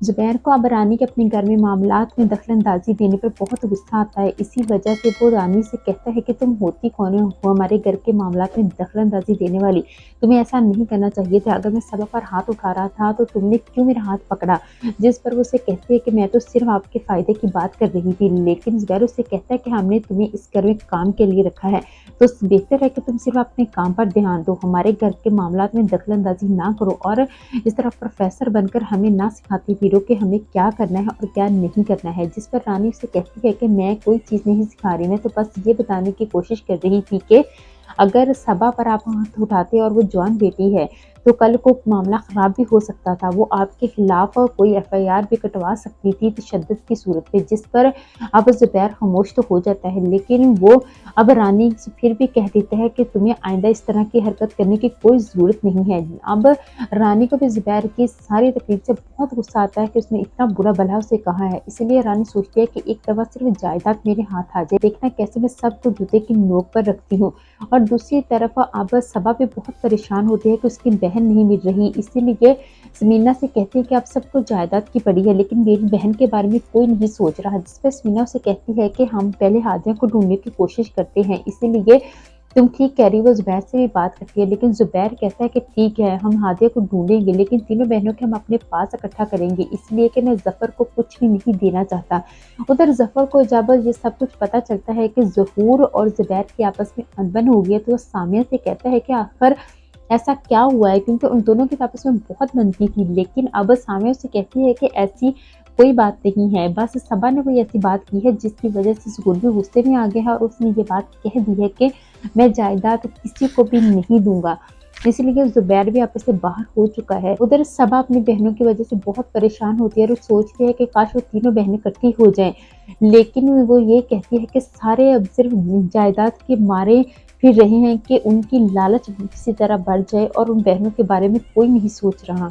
ज़ुबैर को अब रानी के अपने घर में मामलात में दखल-अंदाज़ी देने पर बहुत गुस्सा आता है। इसी वजह से वो रानी से कहता है कि तुम होती कौन हो हमारे घर के मामलात में दखल-अंदाज़ी देने वाली? तुम्हें ऐसा नहीं करना चाहिए था। अगर मैं सबा पर हाथ उठा रहा था तो तुमने क्यों मेरा हाथ पकड़ा? जिस पर वो उसे कहती है कि मैं तो सिर्फ़ आपके फ़ायदे की बात कर रही थी। लेकिन ज़ुबैर उससे कहता है कि हमने तुम्हें इस घर में काम के लिए रखा है, तो बेहतर है कि तुम सिर्फ़ अपने काम पर ध्यान दो, हमारे घर के मामलात में दखल-अंदाज़ी ना करो और इस तरह प्रोफेसर बनकर हमें ना सिखाती फिरो कि हमें क्या करना है और क्या नहीं करना है। जिस पर रानी उसे कहती है कि मैं कोई चीज़ नहीं सिखा रही, मैं तो बस ये बताने की कोशिश कर रही थी कि अगर सबा पर आप हाथ उठाते और वो जवान बेटी है, तो कल को मामला ख़राब भी हो सकता था। वो आपके खिलाफ कोई एफआईआर भी कटवा सकती थी तशद्दुद की सूरत में, जिस पर अब ज़ुबैर खामोश तो हो जाता है, लेकिन वो अब रानी से फिर भी कह देता है कि तुम्हें आइंदा इस तरह की हरकत करने की कोई ज़रूरत नहीं है। अब रानी को भी ज़ुबैर की सारी तकरीर से बहुत गुस्सा आता है कि उसने इतना बुरा भला उसे कहा है। इसलिए रानी सोचती है कि एक दफ़ा सिर्फ जायदाद मेरे हाथ आ जाए, देखना कैसे मैं सबको जूते की नोक पर रखती हूँ। और दूसरी तरफ अब सबा भी बहुत परेशान होती है कि उसकी बहन नहीं मिल रही, इसीलिए समीना से कहती है कि अब सबको जायदाद की पड़ी है, लेकिन मेरी बहन के बारे में कोई नहीं सोच रहा। जिस पर समीना उसे कहती है कि हम पहले हादिया को ढूंढने की कोशिश करते हैं, इसीलिए तुम ठीक कह रही हो। ज़ुबैर से भी बात करती है, लेकिन ज़ुबैर कहता है कि ठीक है, हम हादिया को ढूंढेंगे, लेकिन तीनों बहनों के हम अपने पास इकट्ठा करेंगे, इसलिए कि मैं ज़फ़र को कुछ भी नहीं देना चाहता। उधर ज़फ़र को जब ये सब कुछ पता चलता है कि ज़हूर और ज़ुबैर की आपस में अनबन हो गई है, तो वो सामिया से कहता है कि आखिर ऐसा क्या हुआ है, क्योंकि उन दोनों की आपस में बहुत बनती थी। लेकिन अब सामिया से कहती है कि ऐसी कोई बात नहीं है, बस सबा ने कोई ऐसी बात की है जिसकी वजह से ज़हूर भी गुस्से में आ गया है और उसने ये बात कह दी है कि मैं जायदाद किसी को भी नहीं दूंगा। इसलिए ज़ुबैर भी आपस से बाहर हो चुका है। उधर सबा अपनी बहनों की वजह से बहुत परेशान होती है और सोचती है कि काश वो तीनों बहनें इकट्ठी हो जाएं, लेकिन वो ये कहती है कि सारे अब सिर्फ जायदाद के मारे फिर रहे हैं कि उनकी लालच किसी तरह बढ़ जाए और उन बहनों के बारे में कोई नहीं सोच रहा।